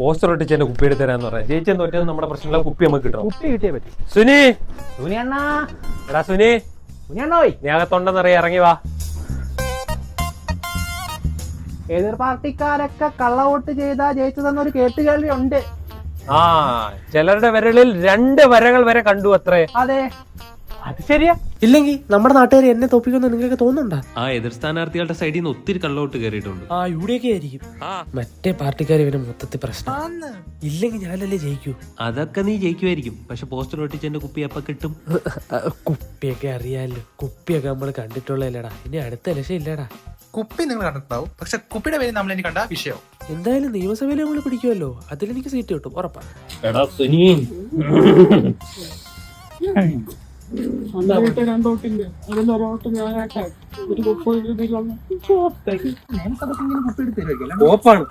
Poster ഒട്ടിച്ച് എന്നെ കുപ്പി എടുത്ത് തരാന്ന് പറയാം. ജയിച്ചെന്ന് തോറ്റത് നമ്മുടെ പ്രശ്നമുള്ള കുപ്പി നമുക്ക് കിട്ടണം. കുപ്പി കിട്ടിയേ പറ്റും. സുനി സുനിയണ്ണാ, എടാ സുനി, സുനിയണ്ണോയ്, നീ അകത്തുണ്ടെന്നറിയാം, ഇറങ്ങി വാ. എതിർ പാർട്ടിക്കാരൊക്കെ കള്ളവോട്ട് ചെയ്താ ജയിച്ചതെന്നൊരു കേട്ടുകേൾവി ഉണ്ട്. ആ, ചിലരുടെ വിരലിൽ 2 വരകൾ വരെ കണ്ടു അത്രേ. അതെ, അത് ശരിയാ. ഇല്ലെങ്കിൽ നമ്മുടെ നാട്ടുകാർ എന്നെ തോപ്പിക്കുമെന്ന് നിങ്ങൾക്ക് തോന്നുന്നുണ്ടോ? ആ എതിർ സ്ഥാനാർത്ഥികളുടെ സൈഡിൽ നിന്ന് ഒത്തിരി കള്ളവോട്ട് കയറിയിട്ടുണ്ട്. ആ ഇവിടെയൊക്കെ ആയിരിക്കും. മറ്റേ പാർട്ടിക്കാർ ഇവരെ മൊത്തത്തിൽ പ്രശ്നം. ഇല്ലെങ്കിൽ ഞാനല്ലേ ജയിക്കൂ. അതൊക്കെ നീ ജയിക്കുമായിരിക്കും, പക്ഷെ പോസ്റ്റർ ഒട്ടിച്ച് എന്റെ കുപ്പി എപ്പ കിട്ടും? കുപ്പിയൊക്കെ അറിയാലോ, കുപ്പിയൊക്കെ നമ്മൾ കണ്ടിട്ടുള്ളതല്ലേടാ. ഇനി അടുത്ത ഇലക്ഷൻ ഇല്ലടാ. കുപ്പി നിങ്ങൾ കണ്ടിട്ടുണ്ടാവും, പക്ഷെ കുപ്പിയുടെ പേര് നമ്മൾ ഇനി കണ്ട വിഷയം. എന്തായാലും നിയമസഭയിൽ നമ്മൾ പിടിക്കുമല്ലോ, അതിലെനിക്ക് സീറ്റ് കിട്ടും ഉറപ്പാ. എടാ സുനി, കുപ്പി എടുത്ത് തരുമല്ലോ. കോപ്പാണ്.